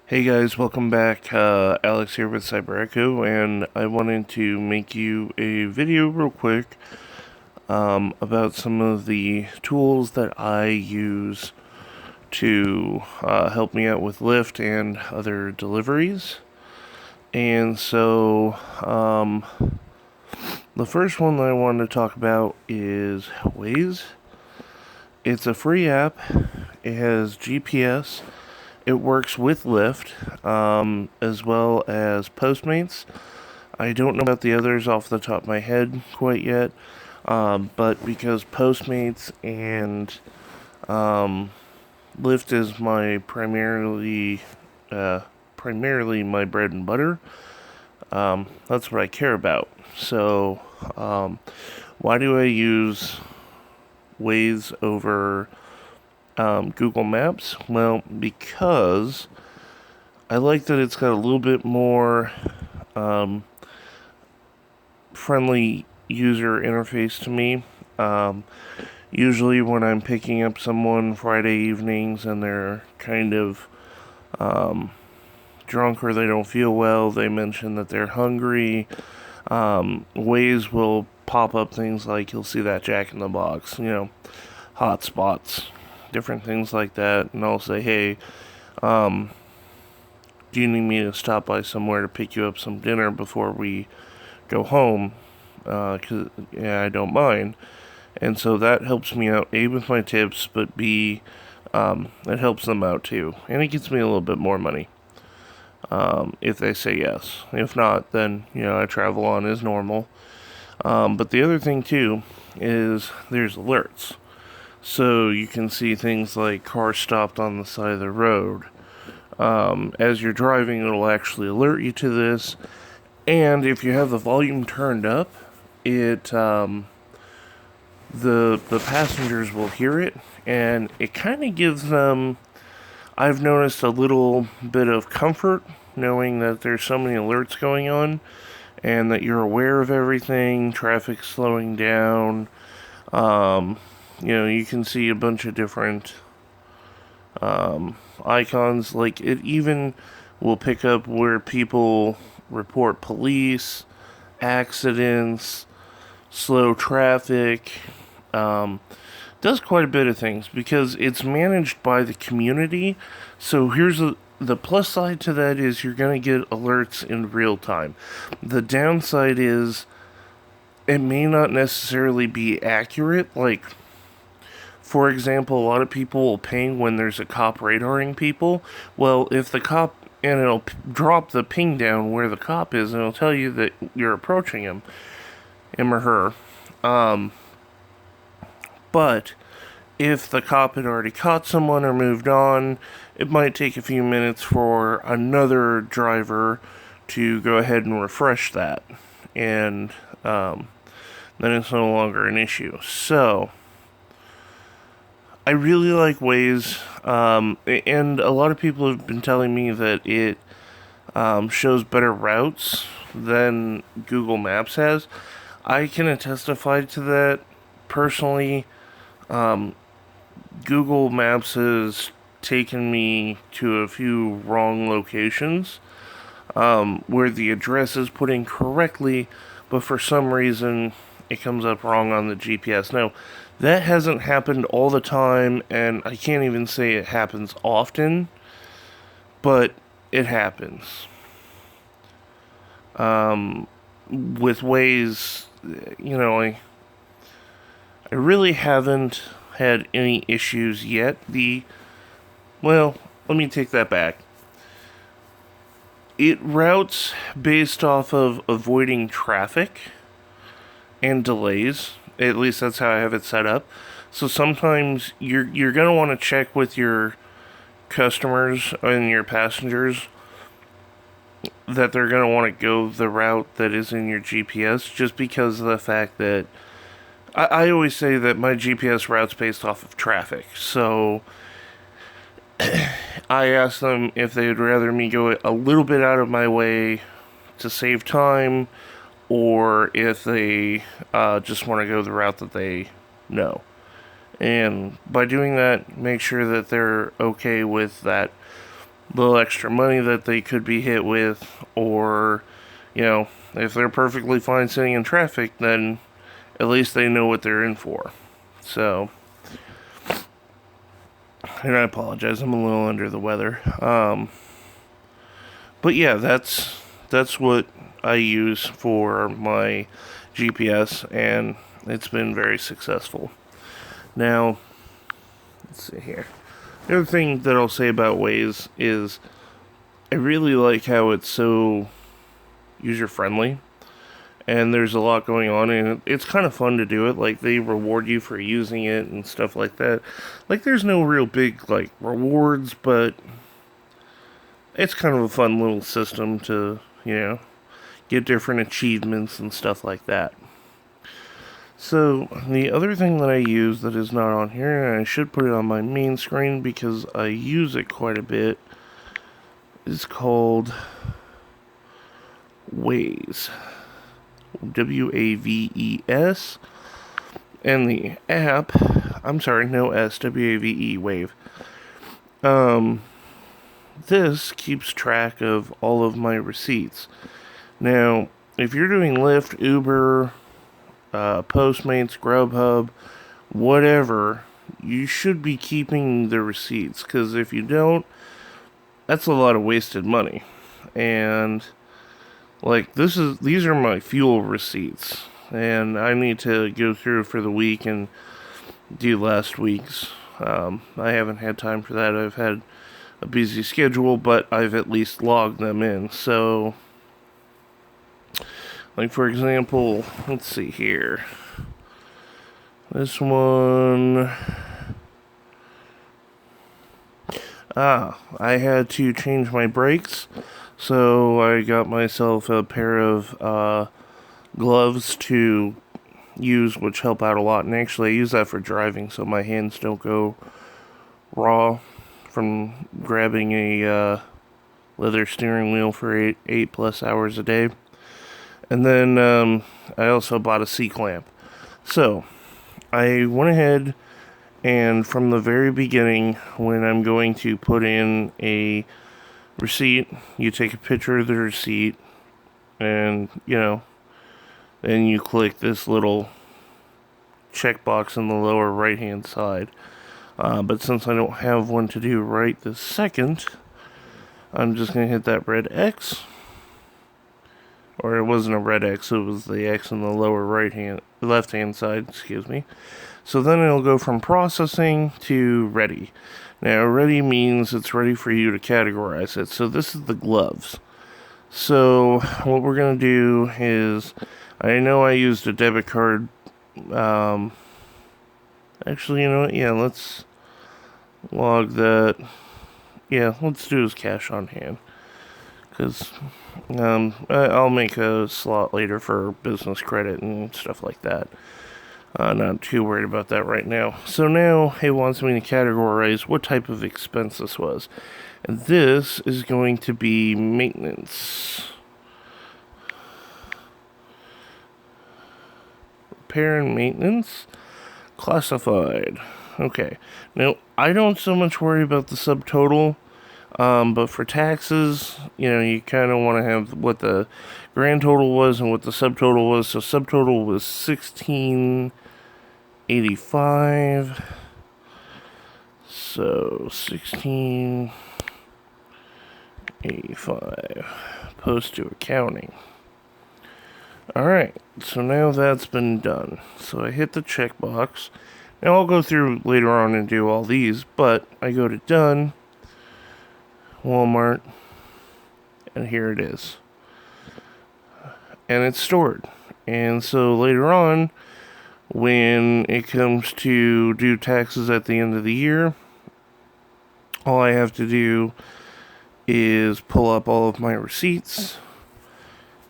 Hey guys, welcome back. Alex here with Cyber Echo, and I wanted to make you a video real quick about some of the tools that I use to help me out with Lyft and other deliveries. And so, the first one that I wanted to talk about is Waze. It's a free app. It has GPS. It works with Lyft, as well as Postmates. I don't know about the others off the top of my head quite yet, but because Postmates and Lyft is my primarily my bread and butter, that's what I care about. So, why do I use Waze over Google Maps? Well, because I like that it's got a little bit more um, friendly user interface to me. Um, Usually, when I'm picking up someone Friday evenings and they're kind of um, drunk or they don't feel well, they mention that they're hungry. Waze will pop up things like you'll see that Jack in the Box, hot spots, different things like that, and I'll say, hey, um, do you need me to stop by somewhere to pick you up some dinner before we go home? Cause yeah, I don't mind. And so that helps me out, A, with my tips, but B, it helps them out too. And it gets me a little bit more money, if they say yes. If not, then, I travel on as normal. But the other thing too is there's alerts. So you can see things like cars stopped on the side of the road. As you're driving, it'll actually alert you to this. And if you have the volume turned up, it the passengers will hear it, and it kind of gives them, I've noticed, a little bit of comfort knowing that there's so many alerts going on and that you're aware of everything, traffic slowing down. You can see a bunch of different icons. Like, it even will pick up where people report police, accidents, slow traffic. Um, does quite a bit of things because it's managed by the community. So the plus side to that is you're going to get alerts in real time. The downside is it may not necessarily be accurate. Like, for example, a lot of people will ping when there's a cop radaring people. Well, if the cop, and it'll drop the ping down where the cop is, and it'll tell you that you're approaching him or her. Um, but if the cop had already caught someone or moved on, it might take a few minutes for another driver to go ahead and refresh that. And then it's no longer an issue. So, I really like Waze, and a lot of people have been telling me that it shows better routes than Google Maps has. I can testify to that personally. Um, Google Maps has taken me to a few wrong locations where the address is put in correctly, but for some reason it comes up wrong on the GPS. Now, that hasn't happened all the time, and I can't even say it happens often, but it happens. With Waze, I really haven't had any issues yet. Well, let me take that back. It routes based off of avoiding traffic and delays. At least that's how I have it set up. So sometimes you're gonna want to check with your customers and your passengers that they're gonna want to go the route that is in your GPS, just because of the fact that I always say that my GPS route's based off of traffic. So I ask them if they'd rather me go a little bit out of my way to save time, or if they just want to go the route that they know. And by doing that, make sure that they're okay with that little extra money that they could be hit with, or, if they're perfectly fine sitting in traffic, then at least they know what they're in for. So, and I apologize, I'm a little under the weather. But yeah, that's what I use for my GPS, and it's been very successful. Now, let's see here. The other thing that I'll say about Waze is I really like how it's so user friendly, and there's a lot going on, and it's kind of fun to do it. Like, they reward you for using it and stuff like that. Like, there's no real big like rewards, but it's kind of a fun little system to get different achievements and stuff like that. So, the other thing that I use that is not on here, and I should put it on my main screen because I use it quite a bit, is called Waves. Waves. And the app, I'm sorry, no S, WAVE, Wave. This keeps track of all of my receipts. Now, if you're doing Lyft, Uber, Postmates, Grubhub, whatever, you should be keeping the receipts, because if you don't, that's a lot of wasted money. And like, these are my fuel receipts, and I need to go through for the week and do last week's. I haven't had time for that. I've had a busy schedule, but I've at least logged them in. So, like, for example, let's see here. This one, I had to change my brakes, so I got myself a pair of gloves to use, which help out a lot. And actually, I use that for driving, so my hands don't go raw from grabbing a leather steering wheel for eight plus hours a day. And then I also bought a C-clamp. So I went ahead and from the very beginning, when I'm going to put in a receipt, you take a picture of the receipt, and then you click this little checkbox in the lower right hand side. But since I don't have one to do right this second, I'm just going to hit that red X. Or it wasn't a red X, it was the X in the lower left hand side, excuse me. So then it'll go from processing to ready. Now, ready means it's ready for you to categorize it. So this is the gloves. So what we're going to do is, I know I used a debit card. Actually, you know what? Yeah, let's log that. Yeah, let's do his cash on hand. Because I'll make a slot later for business credit and stuff like that. Not too worried about that right now. So now it wants me to categorize what type of expense this was. And this is going to be maintenance. Repair and maintenance. Classified. Okay. Now, I don't so much worry about the subtotal. But for taxes, you kind of want to have what the grand total was and what the subtotal was. So subtotal was $16.85. So $16.85. Post to accounting. Alright, so now that's been done. So I hit the checkbox. Now I'll go through later on and do all these, but I go to done. Walmart, and here it is. And it's stored. And so later on, when it comes to do taxes at the end of the year, all I have to do is pull up all of my receipts,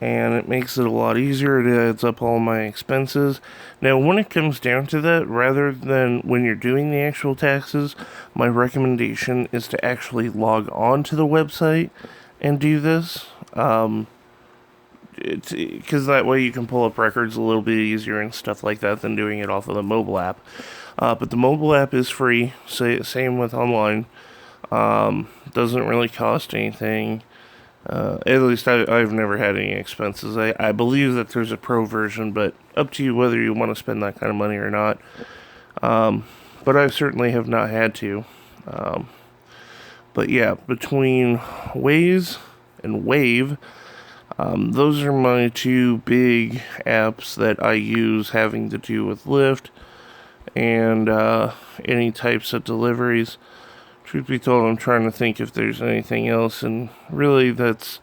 and it makes it a lot easier. It adds up all my expenses. Now, when it comes down to that, rather than when you're doing the actual taxes, my recommendation is to actually log on to the website and do this. Because that way you can pull up records a little bit easier and stuff like that than doing it off of the mobile app. But the mobile app is free, same with online. Doesn't really cost anything. At least I've never had any expenses. I believe that there's a pro version, but up to you whether you want to spend that kind of money or not. But I certainly have not had to. But yeah, between Waze and Wave, those are my two big apps that I use having to do with Lyft and any types of deliveries. Truth be told, I'm trying to think if there's anything else, and really there's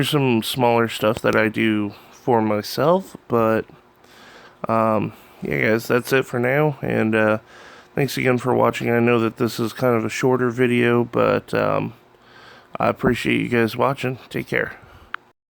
some smaller stuff that I do for myself, but yeah, guys, that's it for now, and thanks again for watching. I know that this is kind of a shorter video, but I appreciate you guys watching. Take care.